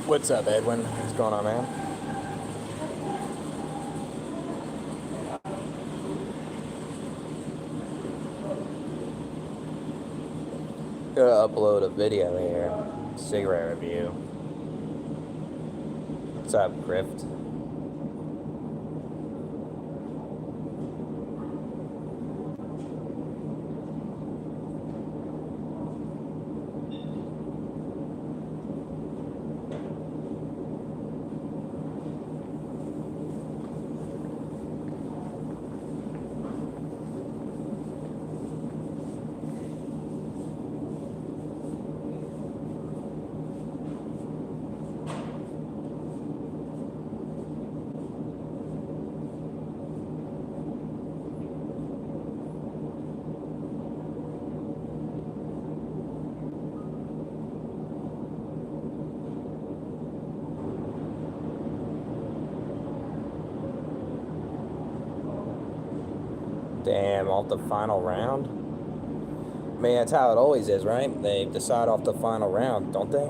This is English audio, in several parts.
What's up, Edwin? What's going on, man? Gonna upload a video here. Cigarette review. What's up, Grift? Damn, off the final round? I mean, that's how it always is, right? They decide off the final round, don't they?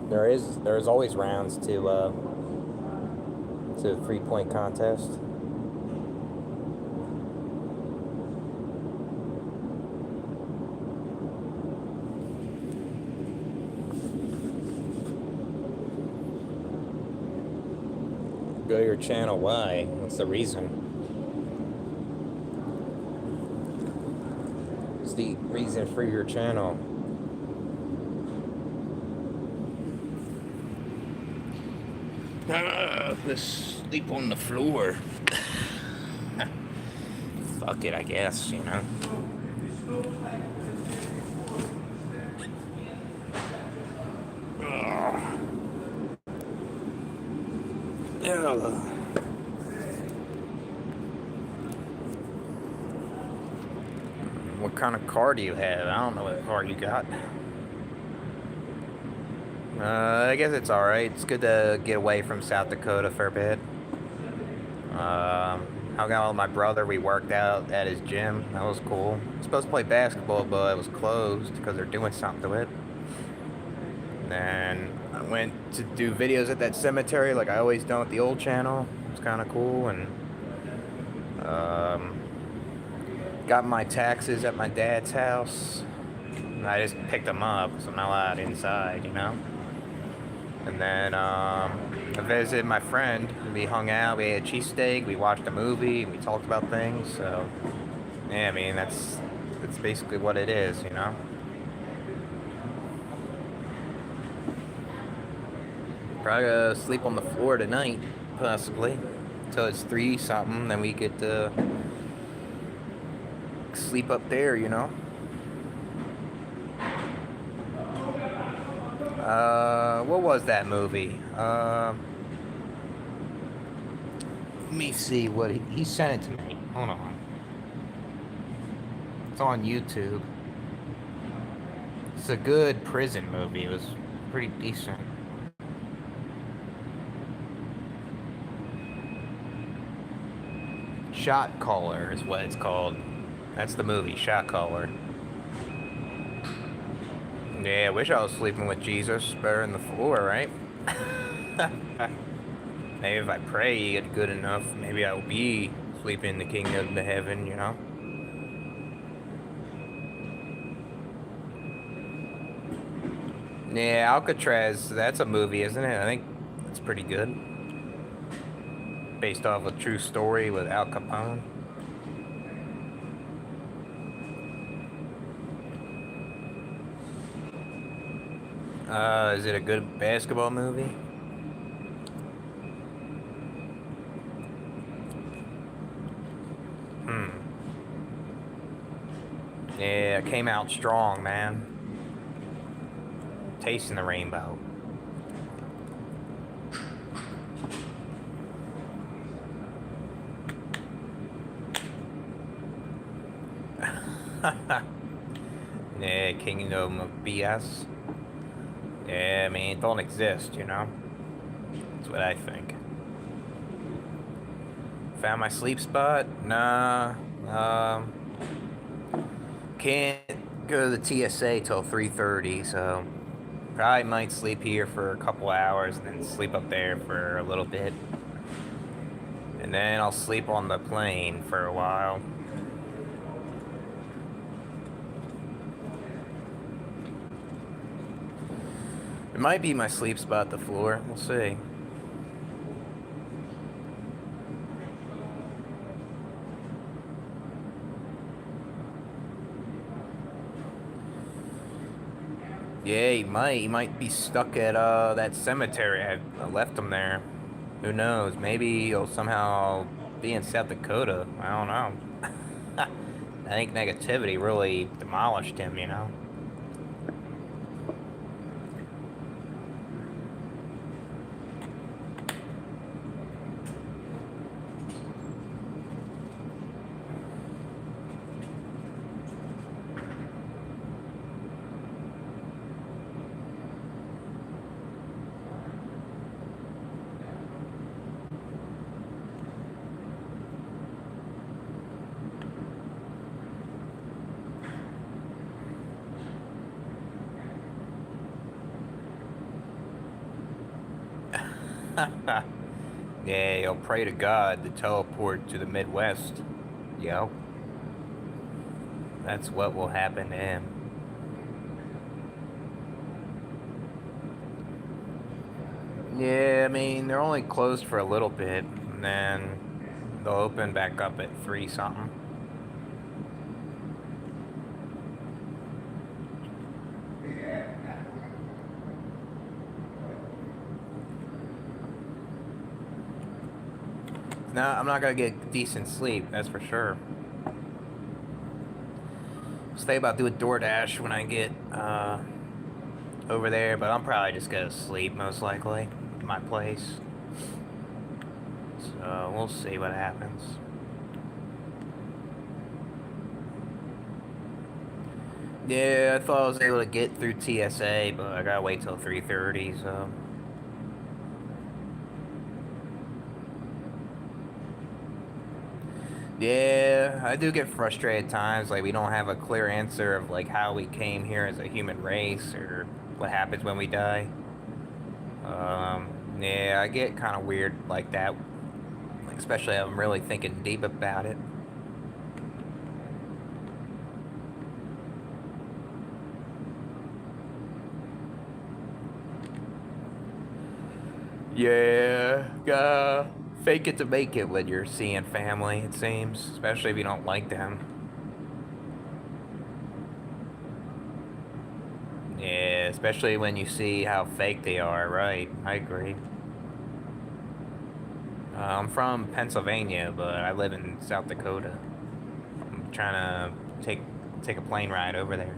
There's always rounds to a 3-point contest. Go to your channel, why? What's the reason? What's the reason for your channel? Let's sleep on the floor. Fuck it, I guess, you know. What kind of car do you have? I don't know what car you got. I guess it's alright. It's good to get away from South Dakota for a bit. Hung out with my brother. We worked out at his gym. That was cool. I was supposed to play basketball, but it was closed because they're doing something to it. And I went to do videos at that cemetery like I always do at the old channel. It's kind of cool. And got my taxes at my dad's house. I just picked them up, so I'm not allowed inside, you know. And then I visited my friend. We hung out, we ate a cheesesteak, we watched a movie, we talked about things. So yeah, I mean that's basically what it is, you know. Probably gonna sleep on the floor tonight, possibly, until it's 3 something. Then we get to sleep up there, you know. What was that movie? Let me see what he sent it to me. Hold on. It's on YouTube. It's a good prison movie. It was pretty decent. Shot Caller is what it's called. That's the movie, Shot Caller. Yeah, I wish I was sleeping with Jesus better than the floor, right? Maybe if I pray good enough, maybe I'll be sleeping in the kingdom of heaven, you know? Yeah, Alcatraz, that's a movie, isn't it? I think it's pretty good. Based off a true story with Al Capone. Is it a good basketball movie? Yeah, it came out strong, man. Tasting the rainbow. Yeah, Kingdom of BS. Yeah, I mean, it don't exist, you know? That's what I think. Found my sleep spot? Nah. Can't go to the TSA till 3:30, so Probably might sleep here for a couple hours and then sleep up there for a little bit. And then I'll sleep on the plane for a while. It might be my sleep spot, the floor. We'll see. Yeah, he might. He might be stuck at that cemetery. I left him there. Who knows? Maybe he'll somehow be in South Dakota. I don't know. I think negativity really demolished him, you know? Yeah, he'll pray to God to teleport to the Midwest. Yo. That's what will happen to him. Yeah, I mean, they're only closed for a little bit, and then they'll open back up at 3 something. No, I'm not gonna get decent sleep, that's for sure. Stay about doing DoorDash when I get over there, but I'm probably just gonna sleep most likely at my place. So we'll see what happens. Yeah, I thought I was able to get through TSA, but I gotta wait till 3:30, so. Yeah, I do get frustrated at times, like we don't have a clear answer of like how we came here as a human race or what happens when we die. Yeah, I get kind of weird like that, like, especially if I'm really thinking deep about it. Yeah, fake it to make it when you're seeing family, it seems, especially if you don't like them. Yeah, especially when you see how fake they are, right? I agree. I'm from Pennsylvania, but I live in South Dakota. I'm trying to take a plane ride over there.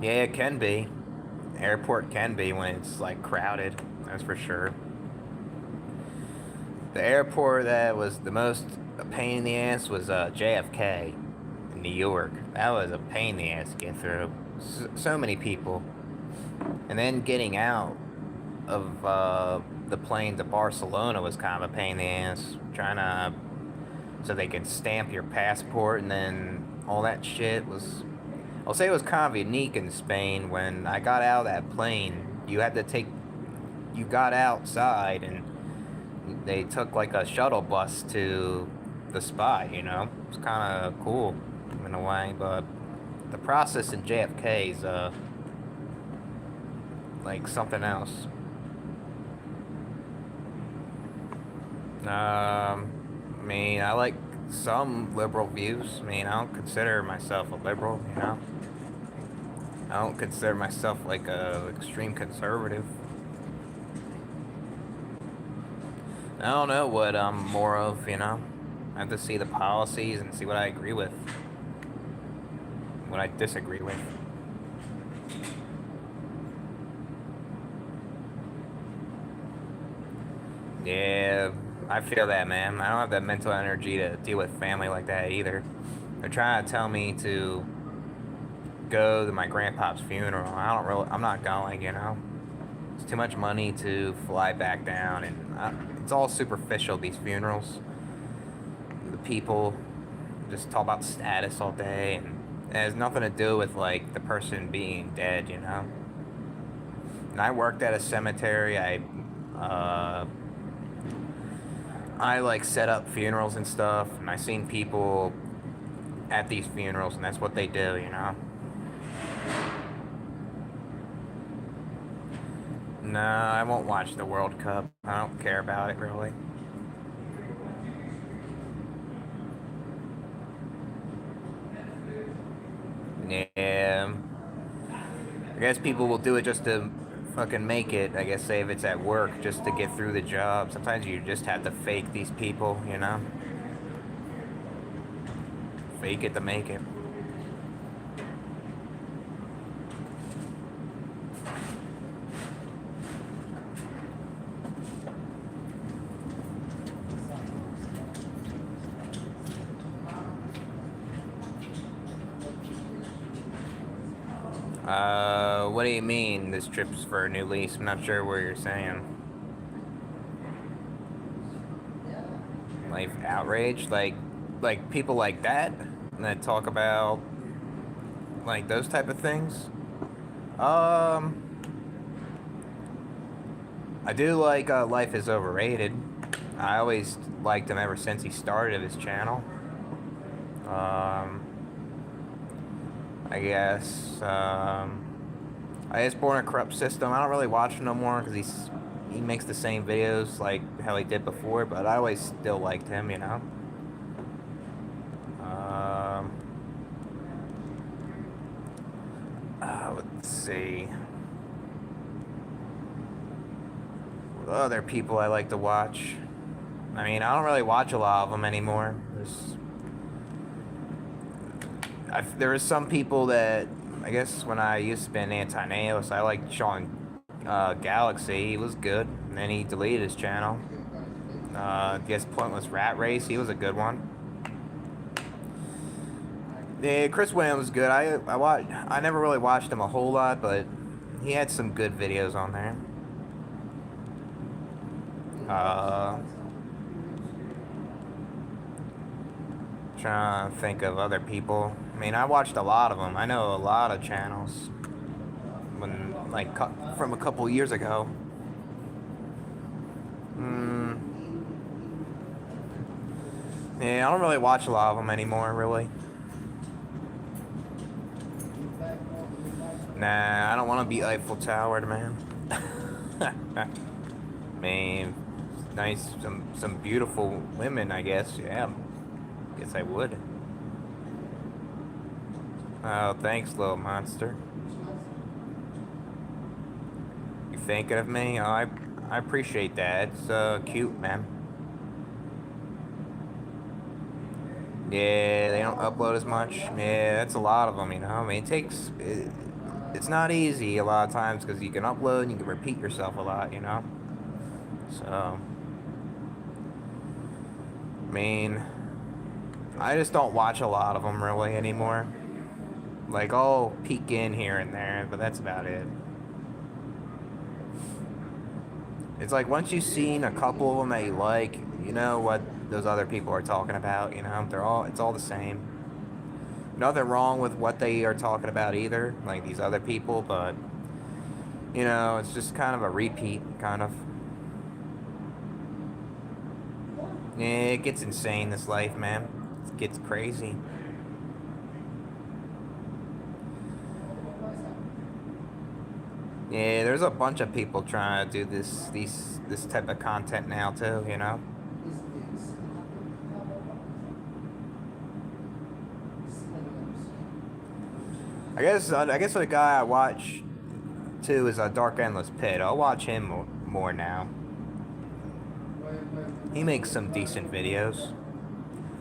Yeah, it can be. Airport can be when it's like crowded. That's for sure. The airport that was the most a pain in the ass was JFK in New York. That was a pain in the ass to get through. So many people, and then getting out of the plane to Barcelona was kind of a pain in the ass. Trying to so they could stamp your passport and then all that shit was. I'll say it was kind of unique in Spain. When I got out of that plane, you got outside and they took like a shuttle bus to the spot, you know? It's kind of cool in a way, but the process in JFK is like something else. I mean, I like some liberal views. I mean, I don't consider myself a liberal, you know? I don't consider myself like a extreme conservative. I don't know what I'm more of, you know? I have to see the policies and see what I agree with, what I disagree with. Yeah, I feel that, man. I don't have that mental energy to deal with family like that either. They're trying to tell me to go to my grandpa's funeral. I'm not going, you know? It's too much money to fly back down, and it's all superficial, these funerals. The people just talk about status all day, and It has nothing to do with like the person being dead, you know. And I worked at a cemetery. I like set up funerals and stuff, and I seen people at these funerals, and that's what they do, you know. No, I won't watch the World Cup. I don't care about it really. Yeah, I guess people will do it just to fucking make it. I guess say if it's at work, just to get through the job. Sometimes you just have to fake these people, you know. Fake it to make it. What do you mean this trip's for a new lease? I'm not sure what you're saying. Like outrage, like people like that talk about like those type of things. Um, I do like Life is Overrated. I always liked him ever since he started his channel. Um, I guess. I guess Born a Corrupt System. I don't really watch him no more because he makes the same videos like how he did before. But I always still liked him, you know. Let's see. Other people I like to watch. I mean, I don't really watch a lot of them anymore. There was some people that I guess when I used to be an anti-nihilist, I liked Sean Galaxy. He was good, and then he deleted his channel. I guess Pointless Rat Race. He was a good one. Yeah, Chris Williams was good. I never really watched him a whole lot, but he had some good videos on there. Trying to think of other people. I mean, I watched a lot of them. I know a lot of channels when like from a couple years ago. Yeah, I don't really watch a lot of them anymore, really. Nah, I don't want to be Eiffel Towered, man. I mean, nice, some beautiful women, I guess. Yeah, guess I would. Oh, thanks, little monster. You thinking of me? Oh, I appreciate that. It's cute, man. Yeah, they don't upload as much. Yeah, that's a lot of them, you know. I mean, it's not easy a lot of times because you can upload and you can repeat yourself a lot, you know. So, I mean, I just don't watch a lot of them really anymore. Like, I'll peek in here and there, but that's about it. It's like once you've seen a couple of them that you like, you know what those other people are talking about, you know? It's all the same. Nothing wrong with what they are talking about either, like these other people, but you know, it's just kind of a repeat, kind of. Yeah, it gets insane, this life, man. It gets crazy. Yeah, there's a bunch of people trying to do this type of content now too, you know. I guess the guy I watch too is a Dark Endless Pit. I'll watch him more now. He makes some decent videos.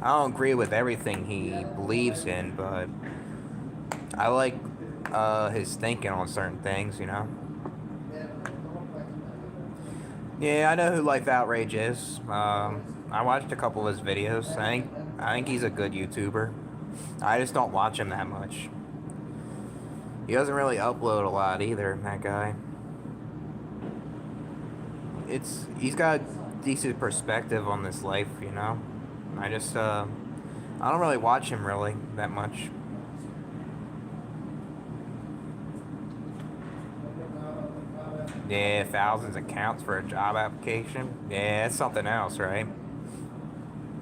I don't agree with everything he believes in, but I like his thinking on certain things, you know. Yeah, I know who Life Outrage is. I watched a couple of his videos. I think he's a good YouTuber. I just don't watch him that much. He doesn't really upload a lot either, that guy. He's got decent perspective on this life, you know. I don't really watch him really that much. Yeah, thousands of counts for a job application. Yeah, that's something else, right?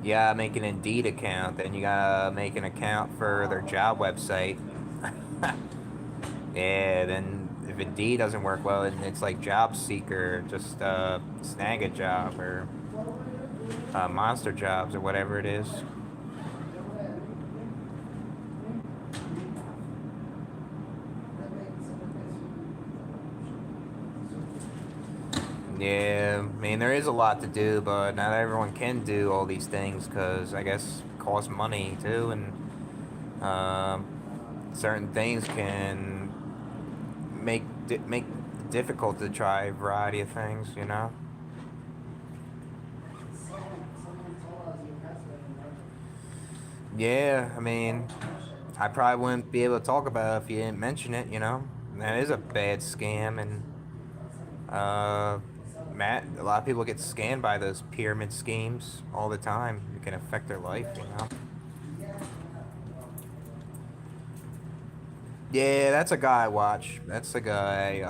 You gotta make an Indeed account, then you gotta make an account for their job website. Yeah, then if Indeed doesn't work well, then it's like Job Seeker, just snag a job or Monster Jobs or whatever it is. Yeah, I mean there is a lot to do, but not everyone can do all these things because I guess it costs money too, and certain things can make it difficult to try a variety of things. You know. Yeah, I mean, I probably wouldn't be able to talk about it if you didn't mention it. You know, that is a bad scam, and uh, Matt, a lot of people get scammed by those pyramid schemes all the time. It can affect their life. You know. Yeah, that's a guy I watch. That's a guy.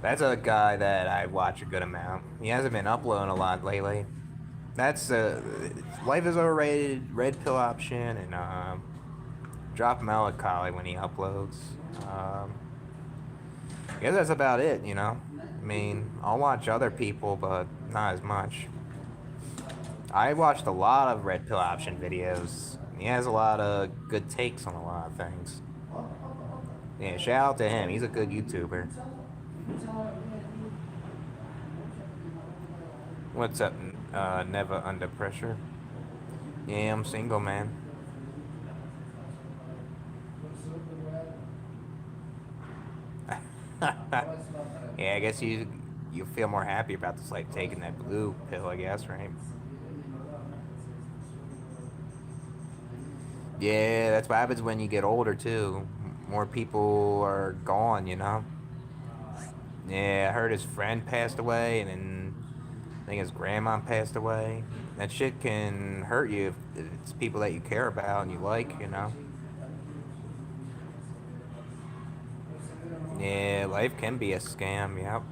That's a guy that I watch a good amount. He hasn't been uploading a lot lately. That's Life is Overrated, Red Pill Option, and Drop Melancholy when he uploads. Um, I guess that's about it. You know. I mean, I'll watch other people, but not as much. I watched a lot of Red Pill Option videos. He has a lot of good takes on a lot of things. Yeah, shout out to him. He's a good YouTuber. What's up, Never Under Pressure? Yeah, I'm single, man. Yeah, I guess you feel more happy about this, like taking that blue pill, I guess, right? Yeah, that's what happens when you get older too. More people are gone, you know. Yeah, I heard his friend passed away, and then I think his grandma passed away. That shit can hurt you if it's people that you care about and you like, you know. Yeah, life can be a scam. Yep.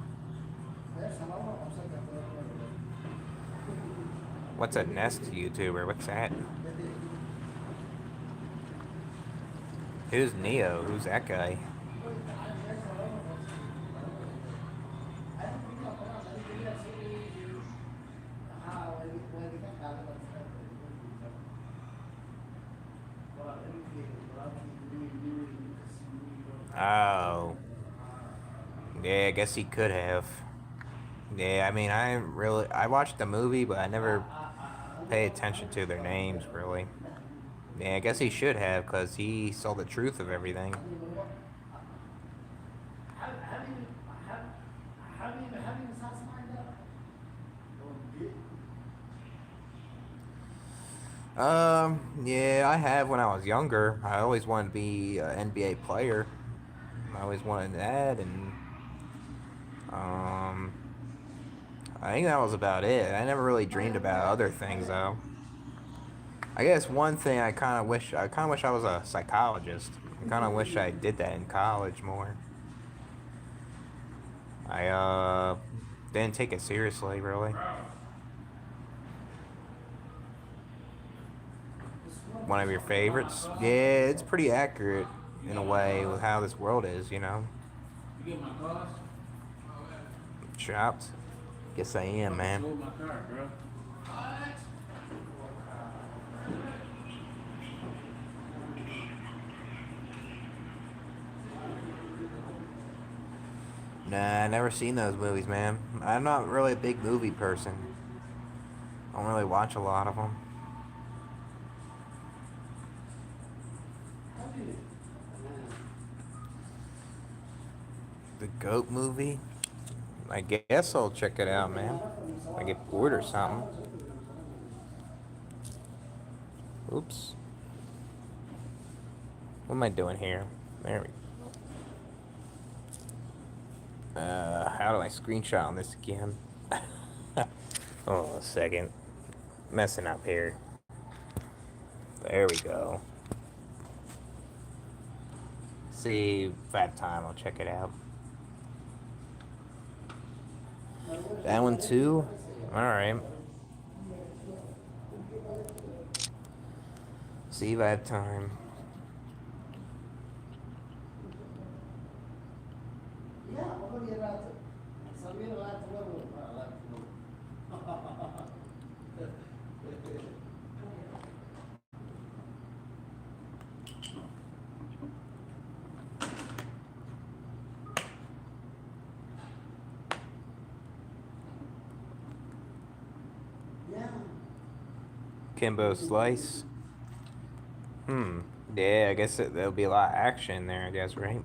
What's a Nest YouTuber? What's that? Who's Neo? Who's that guy? Oh, yeah. I guess he could have. Yeah, I mean, I watched the movie, but I never pay attention to their names really. Yeah, I guess he should have because he saw the truth of everything. Yeah, I have when I was younger. I always wanted to be an NBA player. I always wanted that, and um, I think that was about it. I never really dreamed about other things though. I guess one thing I kind of wish I was a psychologist. I kind of wish I did that in college more. I didn't take it seriously really. One of your favorites? Yeah, it's pretty accurate in a way with how this world is, you know. Shopped. Guess I am, man. Nah, I never seen those movies, man. I'm not really a big movie person. I don't really watch a lot of them. The Goat movie? I guess I'll check it out, man. If I get bored or something. Oops. What am I doing here? There we go. How do I screenshot on this again? Hold on a second. Messing up here. There we go. See if I have time, I'll check it out. That one too? Alright. See if I have time. Kimbo Slice. Yeah, I guess there'll be a lot of action there, I guess, right?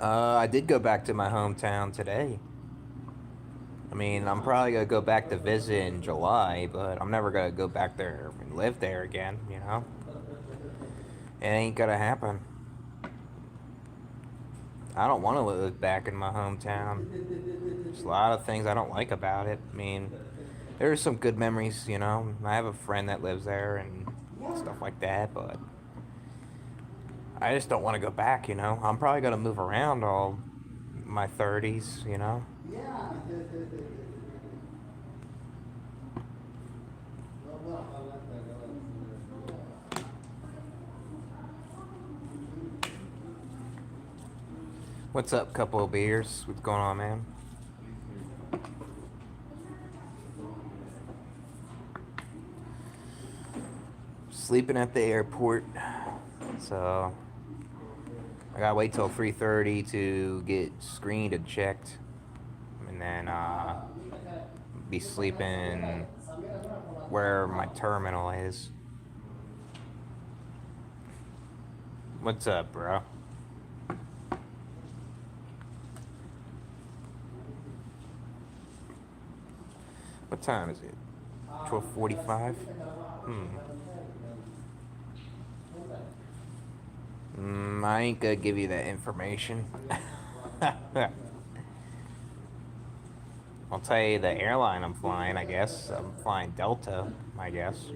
I did go back to my hometown today. I mean, I'm probably gonna go back to visit in July, but I'm never gonna go back there and live there again, you know? It ain't gonna happen. I don't want to live back in my hometown. There's a lot of things I don't like about it. I mean, there's some good memories, you know? I have a friend that lives there and stuff like that, but I just don't want to go back, you know? I'm probably gonna move around all my 30s, you know? What's up, couple of beers? What's going on, man? Sleeping at the airport, so I gotta wait till 3:30 to get screened and checked, and then be sleeping where my terminal is. What's up, bro? What time is it? 12:45. I ain't gonna give you that information. I'll tell you the airline I'm flying, I guess. I'm flying Delta, I guess.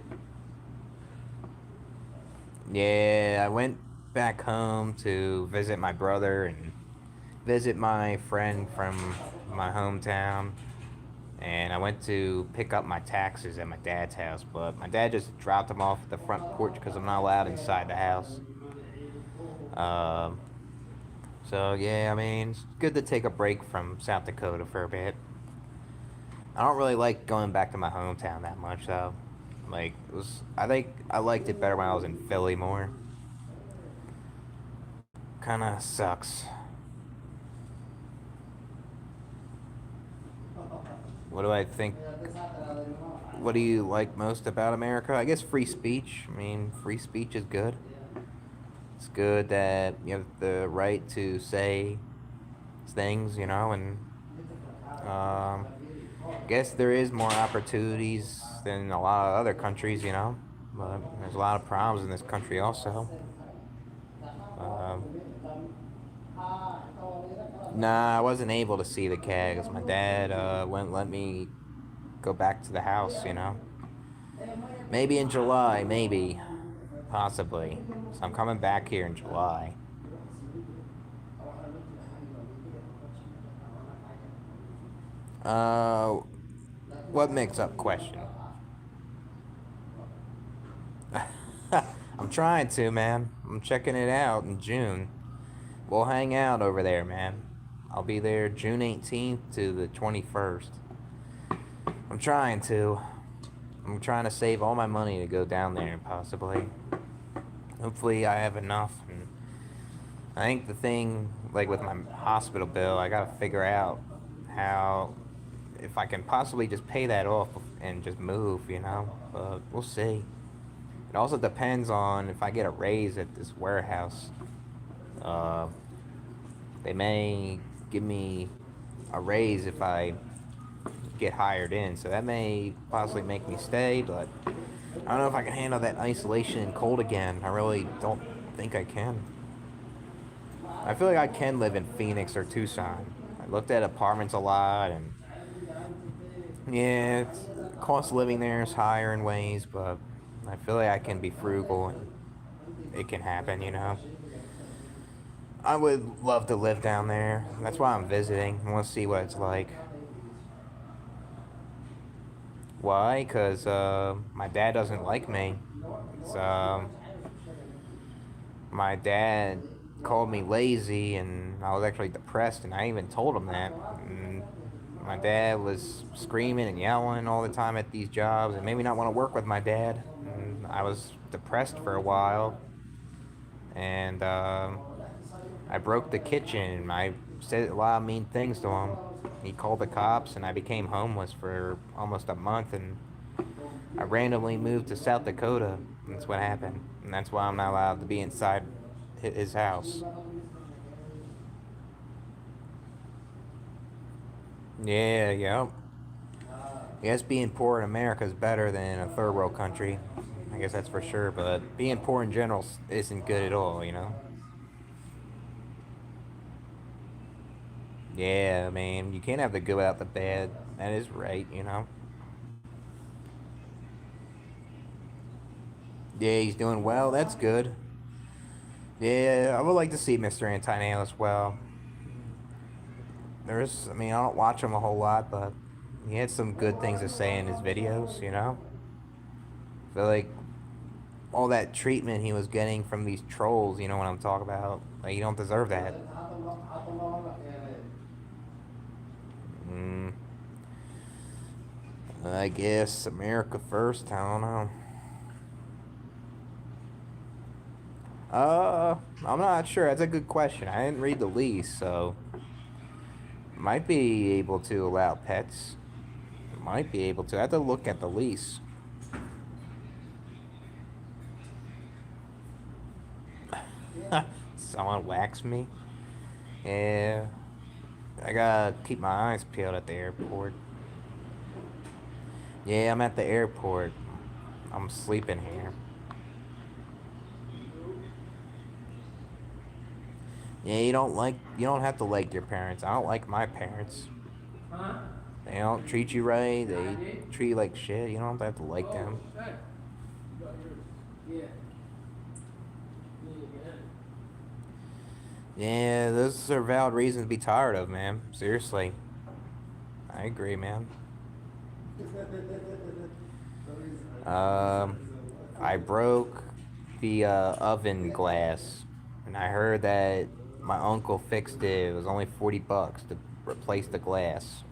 Yeah, I went back home to visit my brother and visit my friend from my hometown. And I went to pick up my taxes at my dad's house, but my dad just dropped them off at the front porch because I'm not allowed inside the house. Um, so yeah, I mean, it's good to take a break from South Dakota for a bit. I don't really like going back to my hometown that much though. Like I think I liked it better when I was in Philly more. Kind of sucks. What do I think? What do you like most about America? I guess free speech. I mean, free speech is good. It's good that you have the right to say things, you know, and I guess there is more opportunities than a lot of other countries, you know, but there's a lot of problems in this country also. Um, nah, I wasn't able to see the cat because my dad wouldn't let me go back to the house, you know. Maybe in July, maybe, possibly. So I'm coming back here in July. Uh, what mix up question? I'm trying to, man. I'm checking it out in June. We'll hang out over there, man. I'll be there June 18th to the 21st. I'm trying to. I'm trying to save all my money to go down there, possibly. Hopefully, I have enough. And I think the thing, like with my hospital bill, I gotta figure out how, if I can possibly just pay that off and just move, you know. But we'll see. It also depends on if I get a raise at this warehouse. Uh, they may give me a raise if I get hired in, so that may possibly make me stay, but I don't know if I can handle that isolation and cold again. I really don't think I can. I feel like I can live in Phoenix or Tucson. I looked at apartments a lot, and yeah, the cost of living there is higher in ways, but I feel like I can be frugal. it can happen, you know. I would love to live down there. That's why I'm visiting. I want to see what it's like. Why? Because my dad doesn't like me. It's, my dad called me lazy, and I was actually depressed, and I even told him that. And my dad was screaming and yelling all the time at these jobs. It made me not want to work with my dad. And I was depressed for a while, and I broke the kitchen. I said a lot of mean things to him. He called the cops, and I became homeless for almost a month. And I randomly moved to South Dakota. That's what happened, and that's why I'm not allowed to be inside his house. Yeah, yeah. Yes, being poor in America is better than a third world country. I guess that's for sure. But being poor in general isn't good at all, you know. Yeah, man, you can't have the good without the bad. That is right, you know. Yeah, he's doing well. That's good. Yeah, I would like to see Mr. Antinale as well. I mean, I don't watch him a whole lot, but he had some good things to say in his videos, you know? I feel like all that treatment he was getting from these trolls, you know what I'm talking about? Like, you don't deserve that. Mm, I guess America first, I don't know. I'm not sure. That's a good question. I didn't read the lease, so might be able to allow pets. Might be able to. I have to look at the lease. Someone waxed me. Yeah, I gotta keep my eyes peeled at the airport. Yeah, I'm at the airport. I'm sleeping here. Yeah, you don't have to like your parents. I don't like my parents. They don't treat you right. They treat you like shit. You don't have to like them. Yeah, those are valid reasons to be tired of, man. Seriously. I agree, man. Um, I broke the oven glass, and I heard that my uncle fixed it. It was only $40 to replace the glass.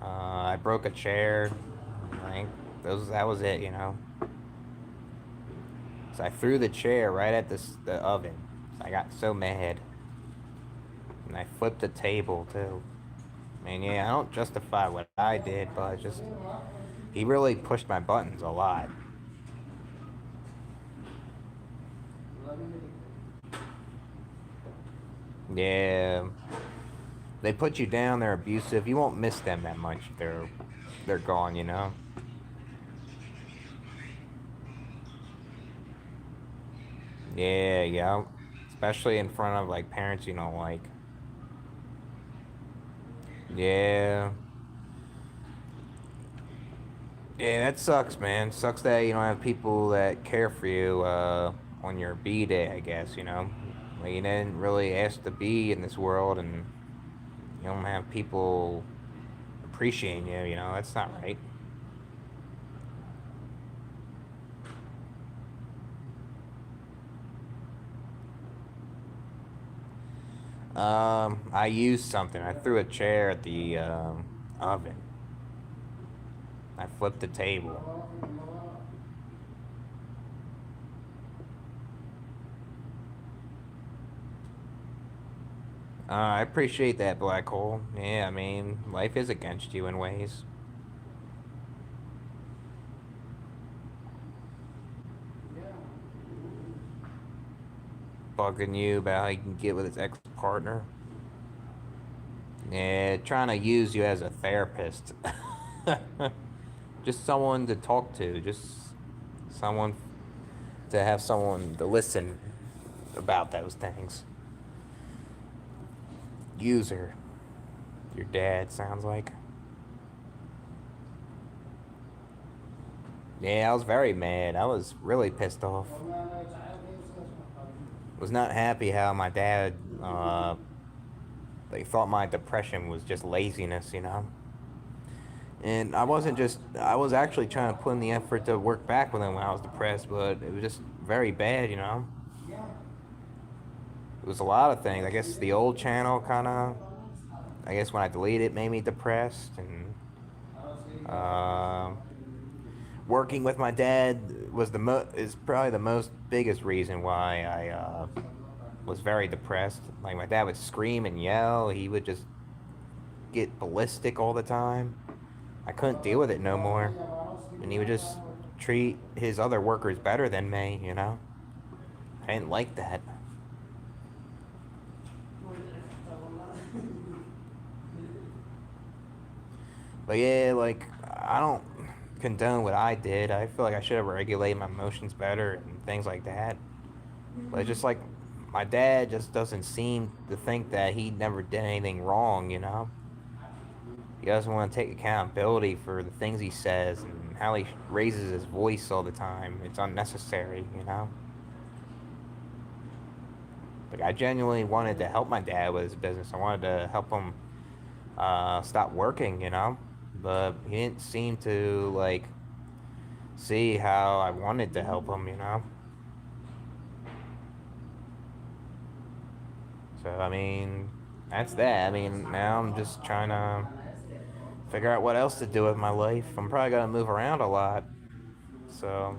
I broke a chair. I think that was it, you know. So I threw the chair right at the oven. So I got so mad, and I flipped the table too. I mean, yeah, I don't justify what I did, but just he really pushed my buttons a lot. Yeah, they put you down. They're abusive. You won't miss them that much. They're gone. You know. Yeah, yeah. Especially in front of like parents you don't like. Yeah. Yeah, that sucks, man. Sucks that you don't have people that care for you on your B day, I guess, you know. Like, you didn't really ask to be in this world, and you don't have people appreciating you, you know. That's not right. I used something. I threw a chair at the oven. I flipped the table. I appreciate that, Black Hole. Yeah, I mean, life is against you in ways. Bugging you about how you can get with his ex-partner. Yeah, trying to use you as a therapist. Just someone to talk to. Just someone to have someone to listen about those things. User. Your dad sounds like. Yeah, I was very mad. I was really pissed off. Was not happy how my dad, they thought my depression was just laziness, you know? And I wasn't just, I was actually trying to put in the effort to work back with him when I was depressed, but it was just very bad, you know? It was a lot of things. I guess the old channel kind of, I guess when I deleted it made me depressed. And uh, working with my dad was is probably the most biggest reason why I was very depressed. Like my dad would scream and yell. He would just get ballistic all the time. I couldn't deal with it no more. And he would just treat his other workers better than me, you know? I didn't like that. But yeah, like, I don't condone what I did. I feel like I should have regulated my emotions better and things like that. But it's just like, my dad just doesn't seem to think that he never did anything wrong, you know? He doesn't want to take accountability for the things he says and how he raises his voice all the time. It's unnecessary, you know? Like, I genuinely wanted to help my dad with his business. I wanted to help him stop working, you know? But he didn't seem to, like, see how I wanted to help him, you know? So, I mean, that's that. I mean, now I'm just trying to figure out what else to do with my life. I'm probably gonna move around a lot. So,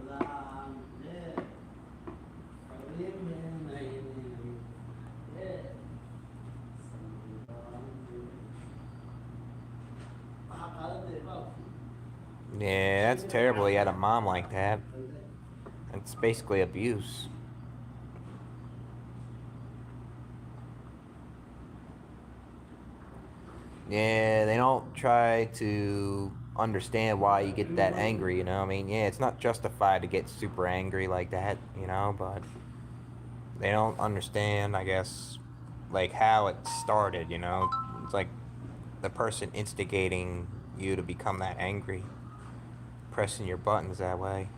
yeah, that's terrible. He had a mom like that. It's basically abuse. Yeah, they don't try to understand why you get that angry, you know? I mean, yeah, it's not justified to get super angry like that, you know, but they don't understand, I guess, like how it started, you know? It's like the person instigating you to become that angry, pressing your buttons that way.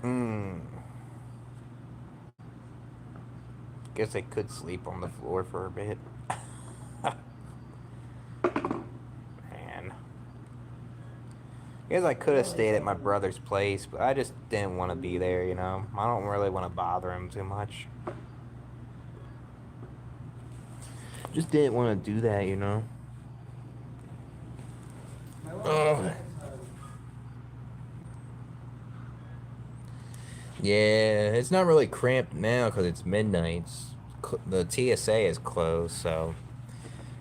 Hmm. Guess I could sleep on the floor for a bit. Man. Guess I could have stayed at my brother's place, but I just didn't want to be there, you know? I don't really want to bother him too much. Just didn't want to do that, you know? Ugh. Yeah, it's not really cramped now because it's midnight. The TSA is closed, so.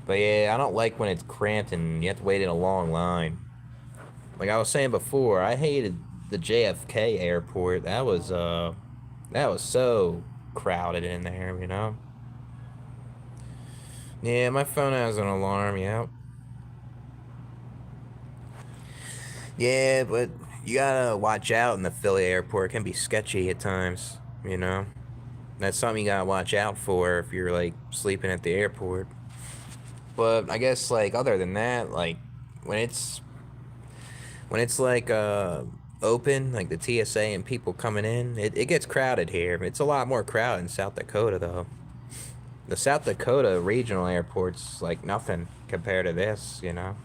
But yeah, I don't like when it's cramped and you have to wait in a long line. Like I was saying before, I hated the JFK airport. That was so crowded in there, you know? Yeah, my phone has an alarm, yeah. Yeah, but you gotta watch out in the Philly airport. It can be sketchy at times, you know? That's something you gotta watch out for if you're like sleeping at the airport. But I guess like other than that, like when it's when it's like open, like the TSA and people coming in, it gets crowded here. It's a lot more crowded in South Dakota though. The South Dakota regional airport's like nothing compared to this, you know.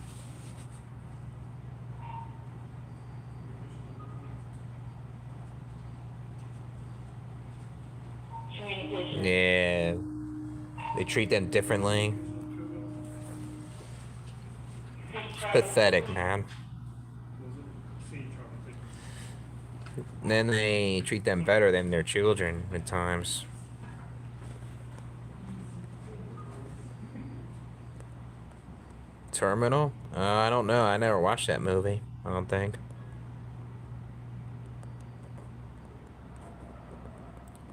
Yeah, they treat them differently. It's pathetic, man. And then they treat them better than their children at times. Terminal? I don't know. I never watched that movie. I don't think.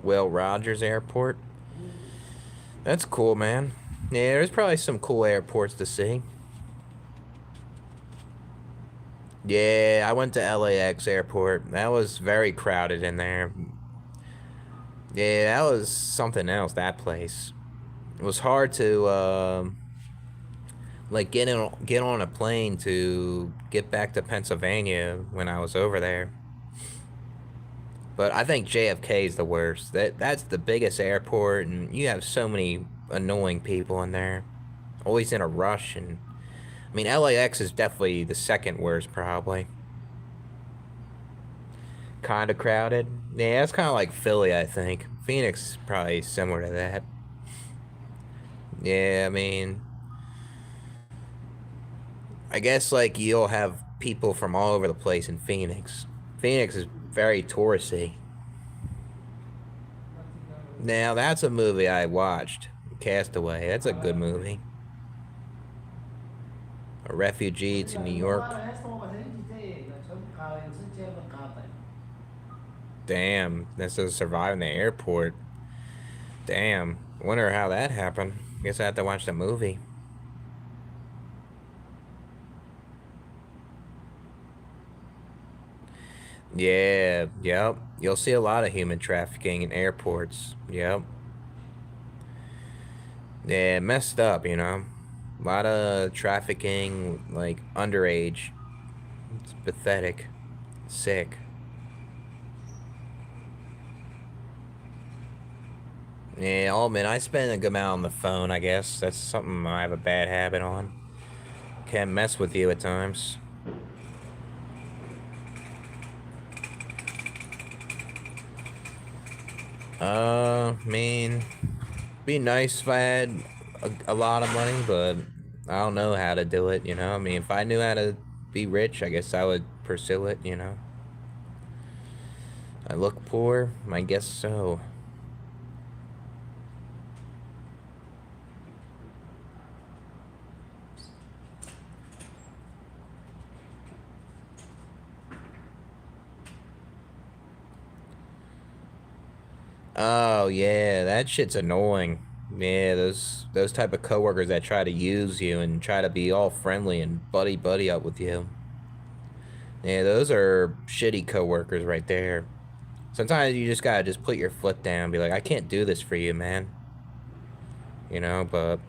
Will Rogers Airport. That's cool, man. Yeah, there's probably some cool airports to see. Yeah, I went to LAX airport. That was very crowded in there. Yeah, that was something else, that place. It was hard to like get on a plane to get back to Pennsylvania when I was over there. But I think JFK is the worst. That's the biggest airport, and you have so many annoying people in there, always in a rush. And I mean, LAX is definitely the second worst, probably. Kind of crowded. Yeah, it's kind of like Philly, I think. Phoenix is probably similar to that. Yeah, I mean, I guess like you'll have people from all over the place in Phoenix. Phoenix is very touristy. Now that's a movie I watched. Castaway. That's a good movie. A refugee to New York. Damn, that's to survive in the airport. Damn, wonder how that happened. Guess I have to watch the movie. Yeah, yep. You'll see a lot of human trafficking in airports. Yep. Yeah, messed up, you know. A lot of trafficking, like underage. It's pathetic. Sick. Yeah, oh man, I spend a good amount on the phone, I guess. That's something I have a bad habit on. Can't mess with you at times. I mean, be nice if I had a lot of money, but I don't know how to do it, you know? I mean, if I knew how to be rich, I guess I would pursue it, you know? I look poor? I guess so. Oh, yeah, that shit's annoying. Yeah, those type of coworkers that try to use you and try to be all friendly and buddy up with you. Yeah, those are shitty coworkers right there. Sometimes you just gotta just put your foot down and be like, I can't do this for you, man. You know, but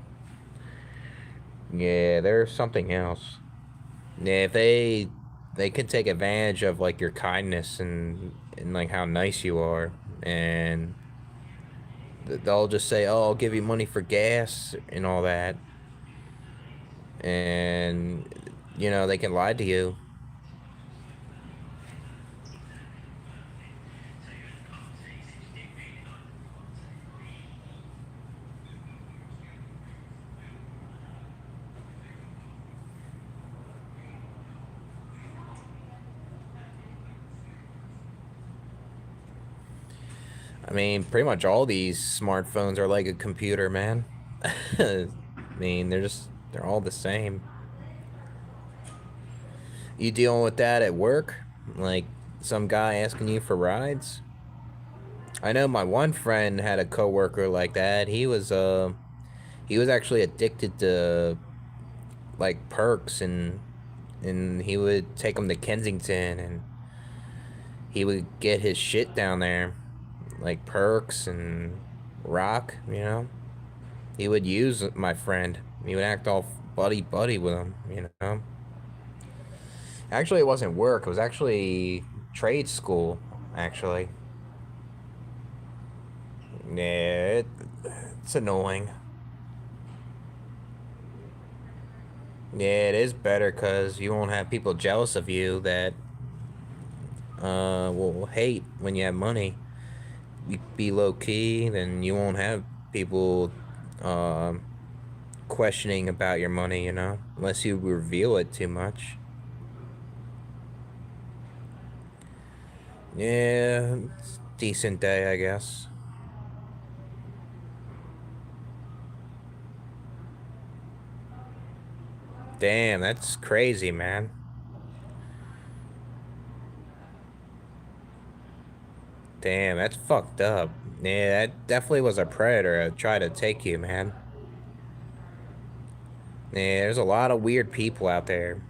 yeah, there's something else. Yeah, if they can take advantage of like your kindness and like how nice you are, and they'll just say, "Oh, I'll give you money for gas and all that," and you know they can lie to you. I mean, pretty much all these smartphones are like a computer, man. I mean, they're all the same. You dealing with that at work? Like some guy asking you for rides? I know my one friend had a coworker like that. He was actually addicted to like perks and he would take him to Kensington and he would get his shit down there, like perks and rock, you know. He would use my friend. He would act all buddy with him, you know. Actually, it wasn't work. It was actually trade school. Actually, yeah, it's annoying. Yeah, it is better because you won't have people jealous of you that will hate when you have money. You be low key, then you won't have people um questioning about your money. You know, unless you reveal it too much. Yeah, it's a decent day, I guess. Damn, that's crazy, man. Damn, that's fucked up. Yeah, that definitely was a predator to try to take you, man. Yeah, there's a lot of weird people out there,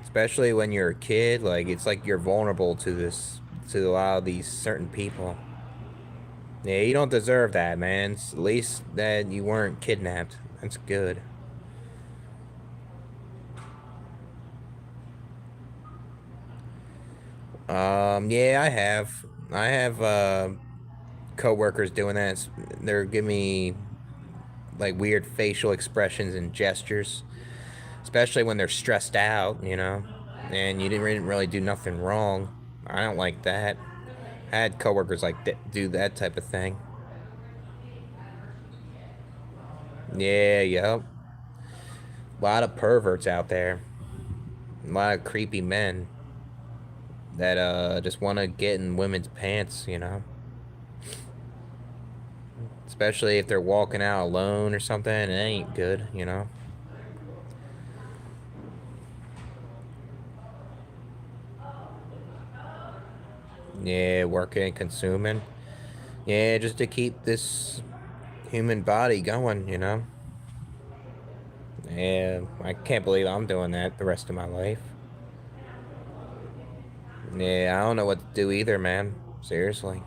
especially when you're a kid. Like it's like you're vulnerable to this, to a lot of these certain people. Yeah, you don't deserve that, man. At least that you weren't kidnapped. That's good. Yeah, I have. I have coworkers doing that. They're giving me like weird facial expressions and gestures, especially when they're stressed out, you know. And you didn't really do nothing wrong. I don't like that. I had coworkers like do that type of thing. Yeah, yep. A lot of perverts out there. A lot of creepy men that just want to get in women's pants, you know. Especially if they're walking out alone or something, it ain't good, you know. Yeah, working and consuming. Yeah, just to keep this human body going, you know. Yeah, I can't believe I'm doing that the rest of my life. Yeah, I don't know what to do either, man. Seriously.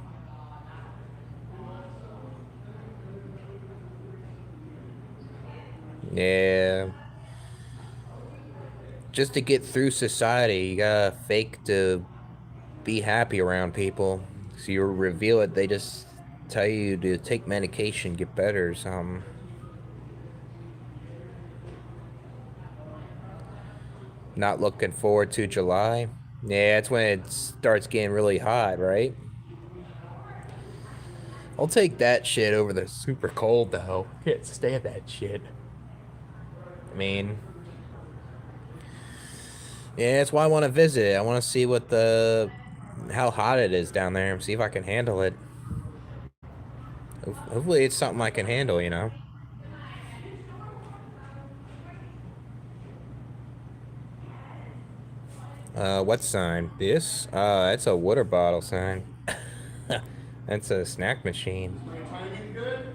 Yeah, just to get through society, you gotta fake to be happy around people. So you reveal it, they just tell you to take medication, get better or something. Not looking forward to July. Yeah, that's when it starts getting really hot, right? I'll take that shit over the super cold, though. Can't stand that shit. I mean, yeah, that's why I want to visit. I want to see what the how hot it is down there and see if I can handle it. Hopefully, it's something I can handle. You know. What sign? This? That's a water bottle sign. That's a snack machine. My timing good?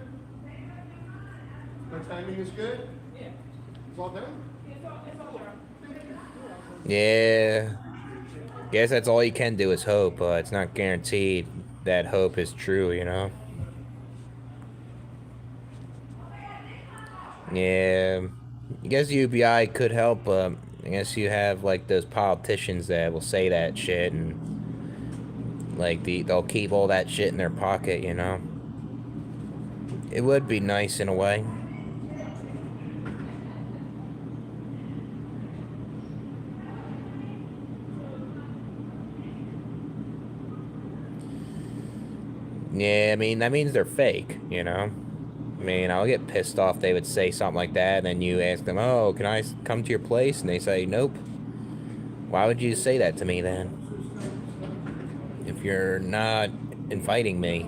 My timing is good? It's all done? Yeah. Guess that's all you can do is hope. It's not guaranteed that hope is true. You know. Yeah. I guess UBI could help. I guess you have like those politicians that will say that shit and like they'll keep all that shit in their pocket. You know. It would be nice in a way. Yeah, I mean, that means they're fake, you know? I mean, I'll get pissed off they would say something like that, and then you ask them, oh, can I come to your place? And they say, nope. Why would you say that to me then? If you're not inviting me.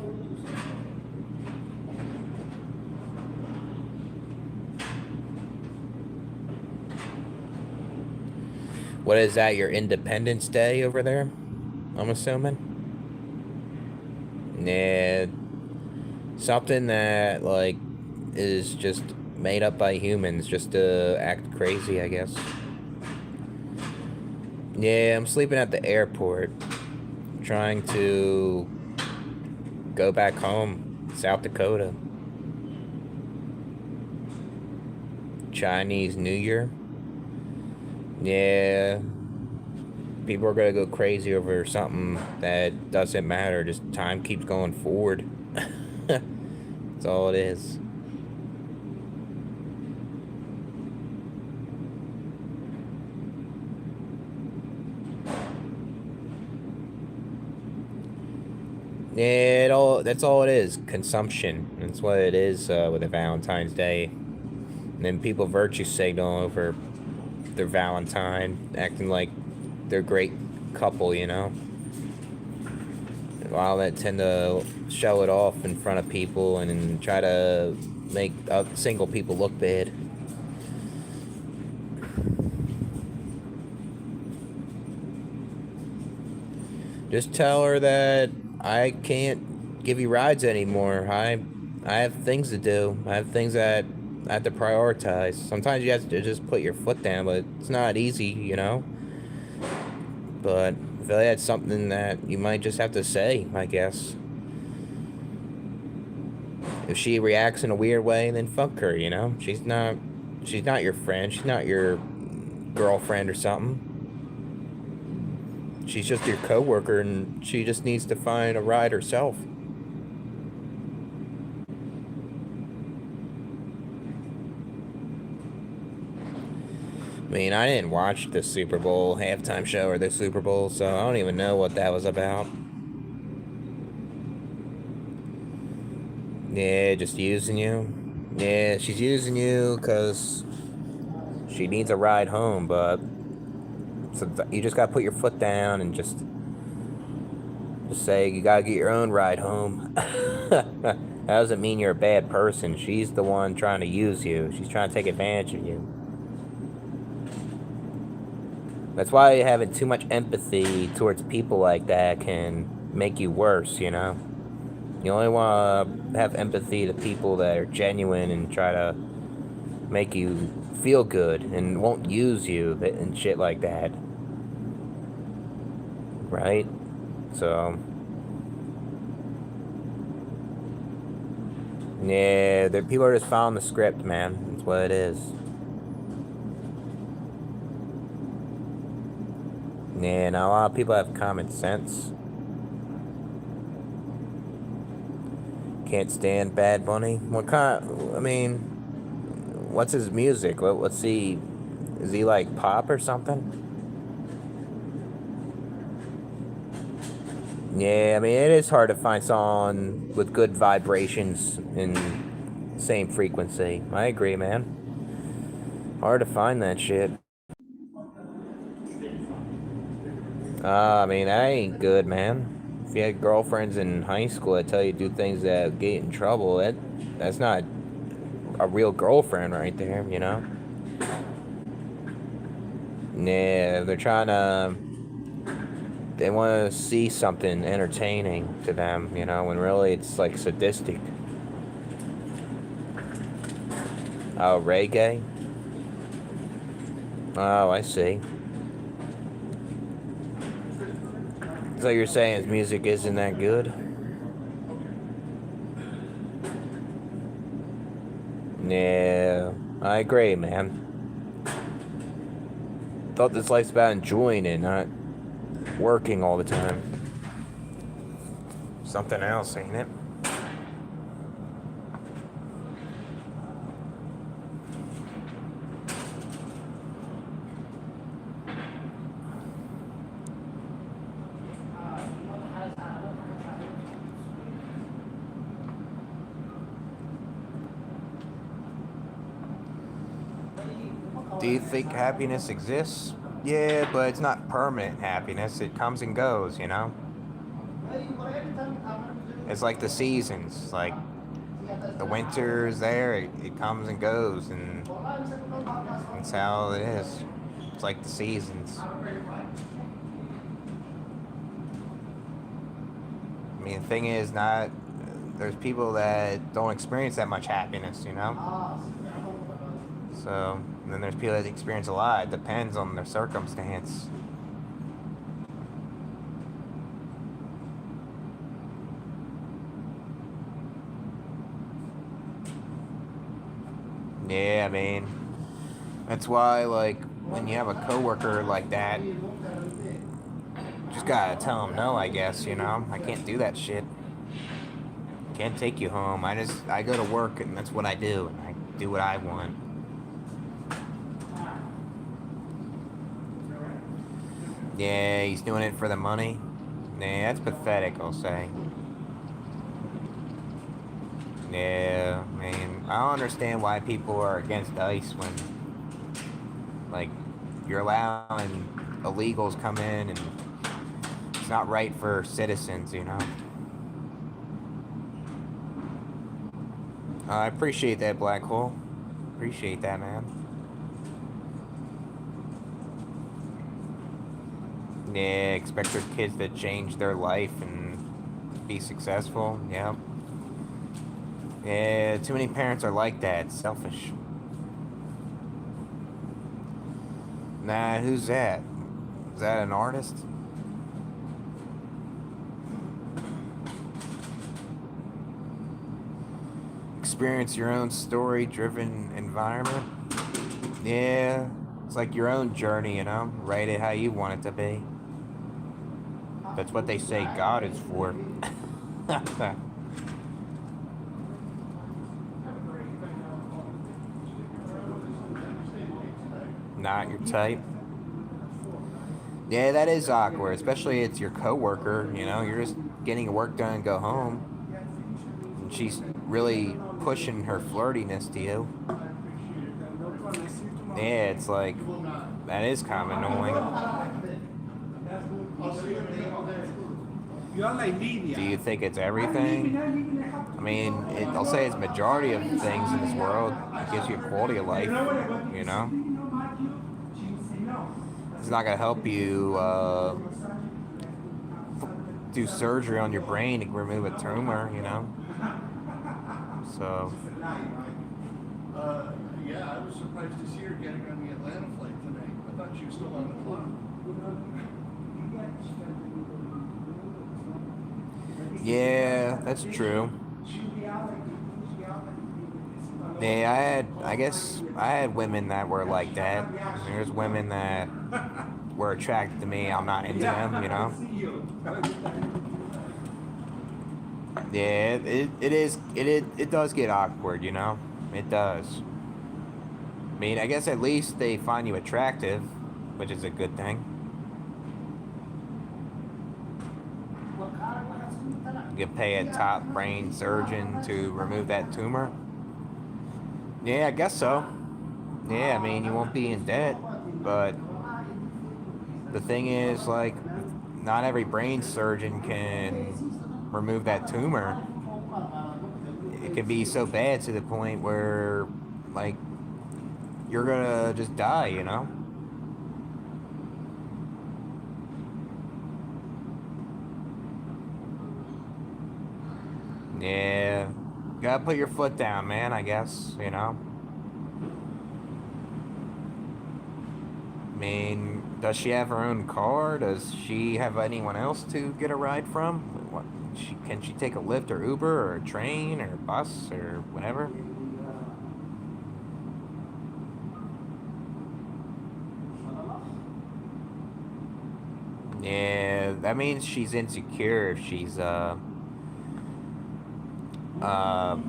What is that, your Independence Day over there? I'm assuming? Yeah, something that, like, is just made up by humans just to act crazy, I guess. Yeah, I'm sleeping at the airport, trying to go back home, South Dakota. Chinese New Year. Yeah, people are gonna go crazy over something that doesn't matter. Just time keeps going forward. That's all it is. Yeah, that's all it is. Consumption. That's what it is with a Valentine's Day. And then people virtue signal over their Valentine, acting like they're a great couple, you know. While that tend to show it off in front of people and try to make single people look bad. Just tell her that I can't give you rides anymore. I have things to do. I have things that I have to prioritize. Sometimes you have to just put your foot down, but it's not easy, you know? But I feel like that's something that you might just have to say, I guess. If she reacts in a weird way, then fuck her, you know? She's not your friend. She's not your girlfriend or something. She's just your coworker, and she just needs to find a ride herself. I mean, I didn't watch the Super Bowl halftime show or the Super Bowl, so I don't even know what that was about. Yeah, just using you. Yeah, she's using you because she needs a ride home, but so you just gotta put your foot down and just say you gotta get your own ride home. That doesn't mean you're a bad person. She's the one trying to use you. She's trying to take advantage of you. That's why having too much empathy towards people like that can make you worse, you know? You only want to have empathy to people that are genuine and try to make you feel good and won't use you and shit like that. Right? So, yeah, people are just following the script, man. That's what it is. Yeah, now a lot of people have common sense. Can't stand Bad Bunny. What kind? I mean, what's his music? What's he? Is he like pop or something? Yeah, I mean, it is hard to find someone with good vibrations in same frequency. I agree, man. Hard to find that shit. I mean, that ain't good, man. If you had girlfriends in high school that tell you to do things that get in trouble, that's not a real girlfriend right there, you know? Yeah, they're trying to. They want to see something entertaining to them, you know, when really it's like sadistic. Oh, reggae? Oh, I see. So you're saying his music isn't that good? Yeah, I agree, man. Thought this life's about enjoying it, not working all the time. Something else, ain't it? Do you think happiness exists? Yeah, but it's not permanent happiness. It comes and goes, you know? It's like the seasons. Like the winter's there, it comes and goes, and that's how it is. It's like the seasons. I mean, the thing is, not there's people that don't experience that much happiness, you know? So, and then there's people that experience a lot. It depends on their circumstance. Yeah, I mean, that's why, like, when you have a coworker like that, you just gotta tell them no, I guess, you know? I can't do that shit. Can't take you home. I go to work and that's what I do. And I do what I want. Yeah, he's doing it for the money. Yeah, that's pathetic, I'll say. Yeah, I mean, I don't understand why people are against ICE when, like, you're allowing illegals come in and it's not right for citizens, you know? I appreciate that, Black Hole. Appreciate that, man. Yeah, expect their kids to change their life and be successful. Yeah. Yeah, too many parents are like that. Selfish. Nah, who's that? Is that an artist? Experience your own story-driven environment. Yeah, it's like your own journey, you know? Write it how you want it to be. That's what they say God is for. Not your type. Yeah, that is awkward, especially it's your coworker, you know? You're just getting your work done and go home. And she's really pushing her flirtiness to you. Yeah, it's like, that is kind of annoying. Do you think it's everything? I mean, I'll say it's majority of things in this world. It gives you a quality of life, you know? It's not going to help you do surgery on your brain to remove a tumor, you know? So... yeah, I was surprised to see her getting on the Atlanta flight tonight. I thought she was still on the clock. Yeah, that's true. Yeah, I guess I had women that were like that. There's women that were attracted to me. I'm not into them, you know? Yeah, it does get awkward, you know? It does. I mean, I guess at least they find you attractive, which is a good thing. You can pay a top brain surgeon to remove that tumor. Yeah, I guess so. Yeah, I mean, you won't be in debt, but the thing is, like, not every brain surgeon can remove that tumor. It can be so bad to the point where, like, you're gonna just die, you know? Yeah. Gotta put your foot down, man, I guess, you know? I mean, does she have her own car? Does she have anyone else to get a ride from? What, can she take a Lyft or Uber or a train or a bus or whatever? Yeah, that means she's insecure if she's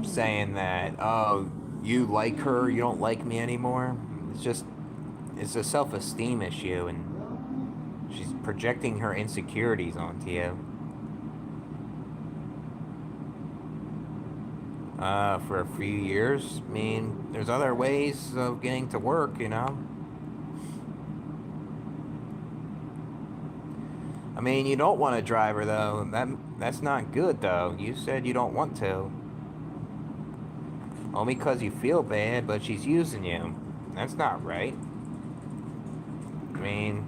saying that, oh, you like her, you don't like me anymore. It's a self-esteem issue, and she's projecting her insecurities onto you. For a few years. I mean, there's other ways of getting to work, you know? I mean, you don't want to drive her, though. That's not good, though. You said you don't want to. Only because you feel bad, but she's using you. That's not right. I mean,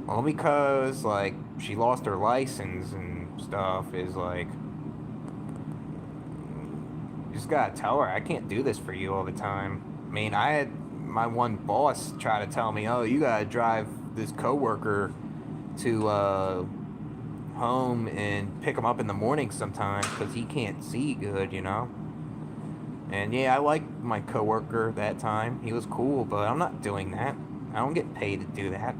only because, like, she lost her license and stuff is, like... You just gotta tell her, I can't do this for you all the time. I mean, I had my one boss try to tell me, oh, you gotta drive this coworker to home and pick him up in the morning sometimes because he can't see good, you know? And yeah, I liked my coworker that time. He was cool, but I'm not doing that. I don't get paid to do that.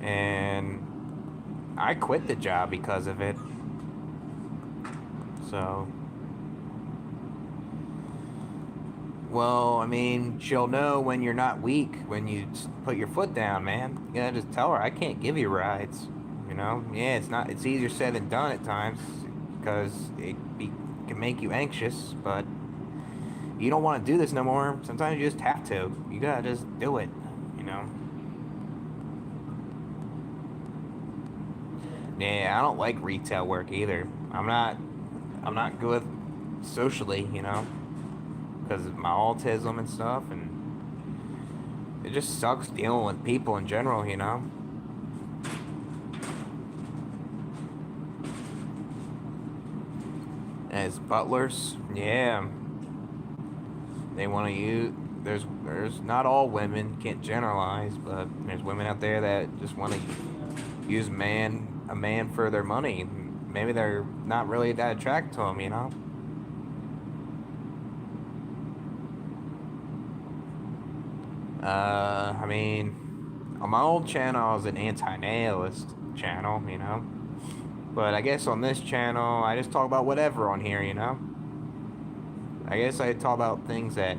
And I quit the job because of it. So... Well, I mean, she'll know when you're not weak, when you put your foot down, man. You gotta just tell her, I can't give you rides, you know? Yeah, it's easier said than done at times, because can make you anxious, but you don't want to do this no more. Sometimes you just have to. You gotta just do it, you know? Yeah, I don't like retail work either. I'm not good socially, you know? Because of my autism and stuff, and it just sucks dealing with people in general, you know? Butlers, yeah, they want to use. There's not all women. Can't generalize, but there's women out there that just want to use a man for their money. Maybe they're not really that attracted to him, you know. I mean, on my old channel, I was an anti-nihilist channel, you know. But I guess on this channel, I just talk about whatever on here, you know. I guess I talk about things that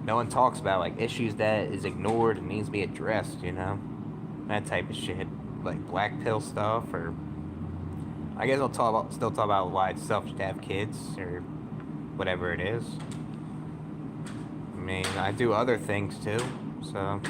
no one talks about, like issues that is ignored and needs to be addressed, you know. That type of shit, like black pill stuff, or I guess still talk about why it's selfish to have kids, or whatever it is. I mean, I do other things too, so.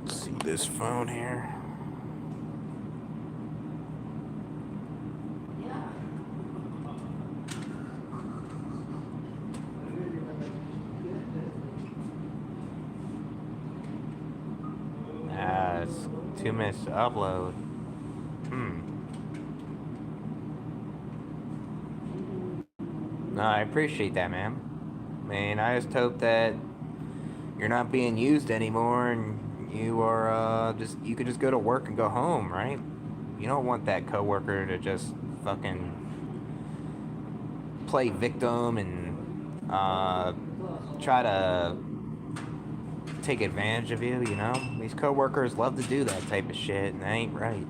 Let's see this phone here. It's 2 minutes to upload. No, I appreciate that, man. I mean, I just hope that you're not being used anymore and you are you could just go to work and go home, right? You don't want that coworker to just fucking play victim and try to take advantage of you, you know? These coworkers love to do that type of shit, and that ain't right.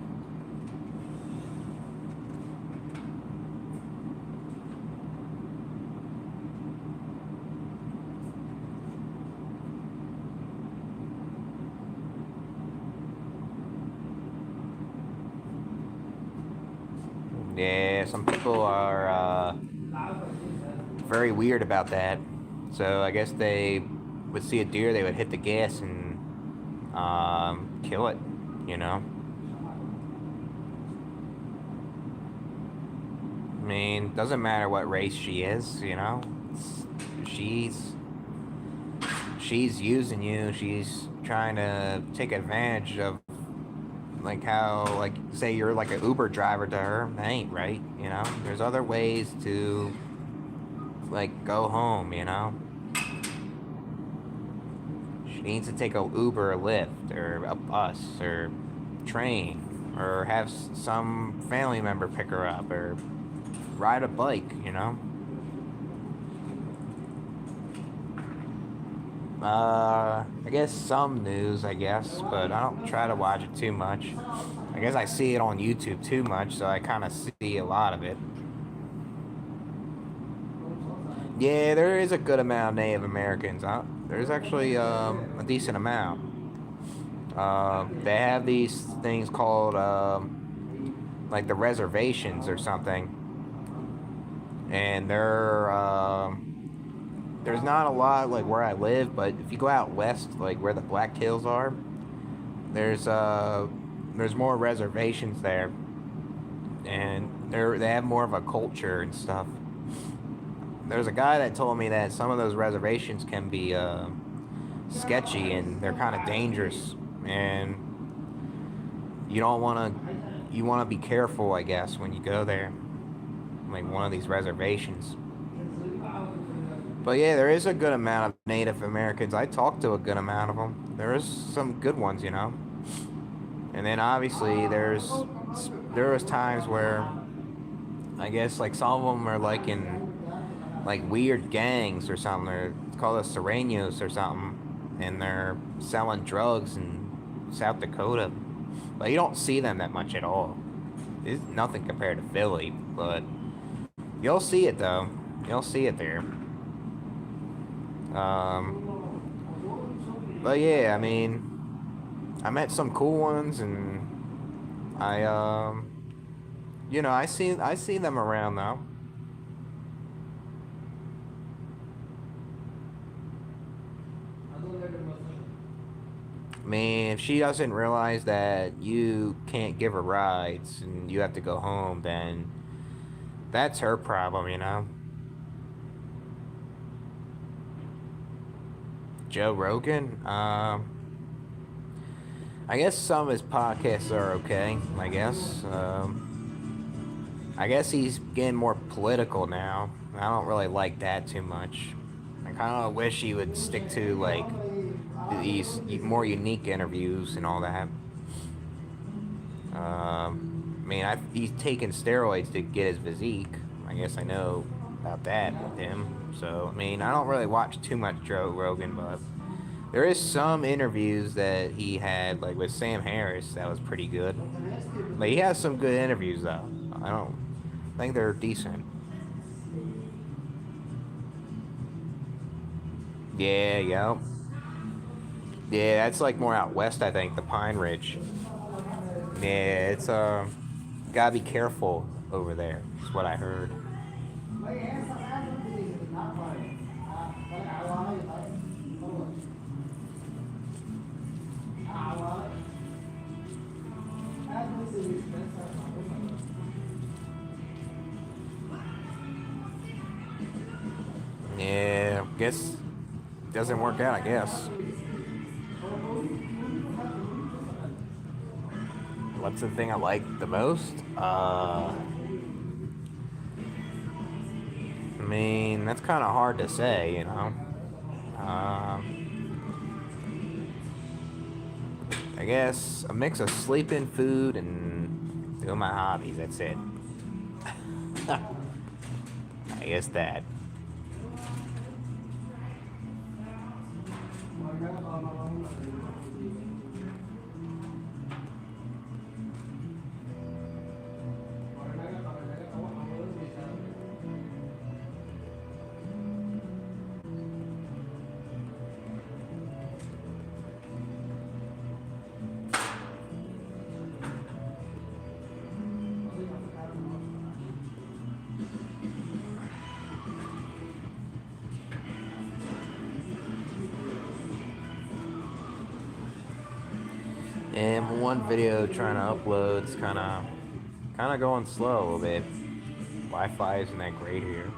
Yeah, some people are very weird about that. So I guess they would see a deer, they would hit the gas and kill it, you know? I mean, doesn't matter what race she is, you know? She's she's using you. She's trying to take advantage of like how like say you're like an Uber driver to her. That ain't right, you know? There's other ways to like go home, you know? She needs to take a Uber or Lyft or a bus or train or have some family member pick her up or ride a bike, you know? I guess some news, I guess, but I don't try to watch it too much. I guess I see it on YouTube too much, so I kind of see a lot of it. Yeah, there is a good amount of Native Americans. There's actually a decent amount. They have these things called like the reservations or something, and there's not a lot like where I live, but if you go out west, like where the Black Hills are, there's more reservations there, and they have more of a culture and stuff. There's a guy that told me that some of those reservations can be sketchy and they're kind of dangerous, and you don't want to. You want to be careful, I guess, when you go there, like one of these reservations. But yeah, there is a good amount of Native Americans. I talked to a good amount of them. There is some good ones, you know. And then obviously there was times where I guess like some of them are like in like weird gangs or something. They're called a Serenos or something. and they're selling drugs in South Dakota. But you don't see them that much at all. It's nothing compared to Philly, but you'll see it though. You'll see it there. But yeah, I mean, I met some cool ones, and I see them around though. I mean, if she doesn't realize that you can't give her rides and you have to go home, then that's her problem. Joe Rogan, I guess some of his podcasts are okay. I guess he's getting more political now. I don't really like that too much. I kind of wish he would stick to like these more unique interviews and all that. He's taken steroids to get his physique. I guess I know about that with him. So, I mean, I don't really watch too much Joe Rogan, but there is some interviews that he had, like with Sam Harris, that was pretty good. But he has some good interviews, though. I don't think they're decent. Yeah, yeah. Yeah, that's like more out west, I think, the Pine Ridge. Yeah, it's gotta be careful over there. Is what I heard. Yeah, guess doesn't work out. I guess. What's the thing I like the most? I mean, that's kind of hard to say. I guess a mix of sleeping, food, and doing my hobbies. That's it. I guess that. And one video trying to upload is kind of going slow a little bit. Wi-Fi isn't that great here.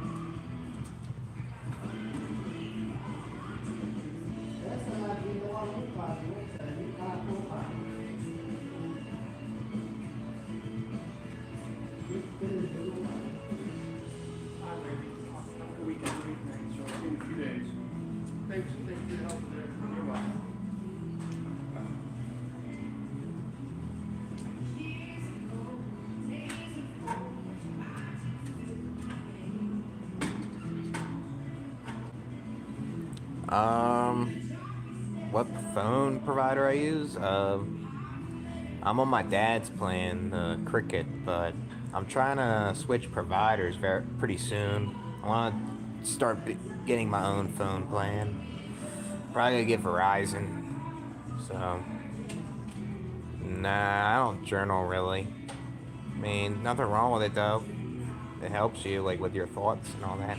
What phone provider I use? I'm on my dad's plan, Cricket, but I'm trying to switch providers pretty soon. I want to start getting my own phone plan. Probably gonna get Verizon. So, nah, I don't journal really. I mean, nothing wrong with it though. It helps you like with your thoughts and all that.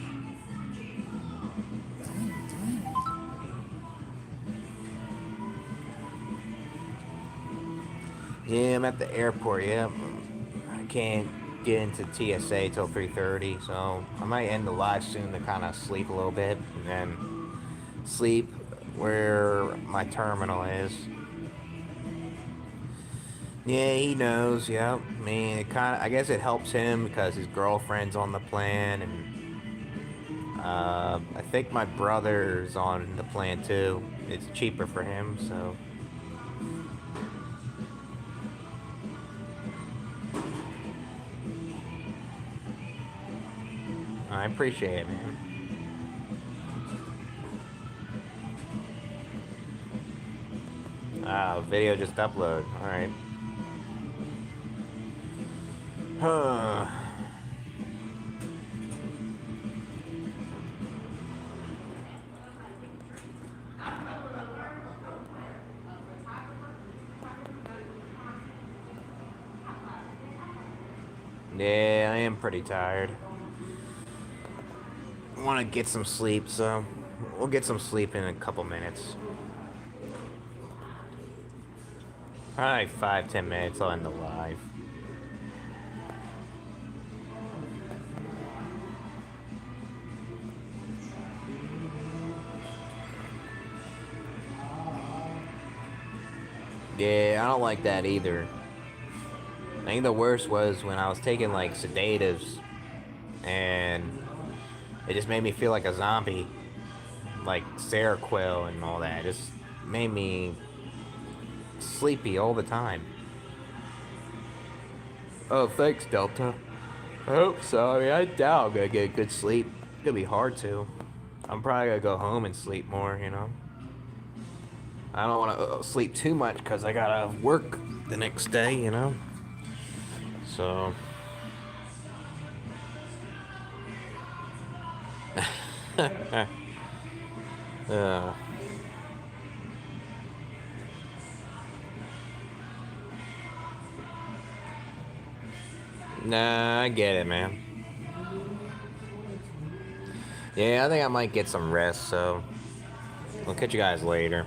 Yeah, I'm at the airport. Yeah, I can't get into TSA till 3:30, so I might end the live soon to kind of sleep a little bit and then sleep where my terminal is. Yeah, he knows. Yeah, I mean, I guess it helps him because his girlfriend's on the plan, and I think my brother's on the plan too. It's cheaper for him, so. I appreciate it, man. Wow, video just upload. Alright. Huh. Yeah, I am pretty tired. I want to get some sleep, so we'll get some sleep in a couple minutes. Probably 5-10 minutes, I'll end the live. Yeah, I don't like that either. I think the worst was when I was taking like sedatives and it just made me feel like a zombie. Like Seroquel and all that. It just made me sleepy all the time. Oh, thanks, Delta. I hope so. I mean, I doubt I'm gonna get good sleep. It's gonna be hard to. I'm probably gonna go home and sleep more, you know? I don't want to sleep too much because I gotta work the next day, you know? So. uh. Nah, I get it, man. Yeah, I think I might get some rest, so I'll catch you guys later.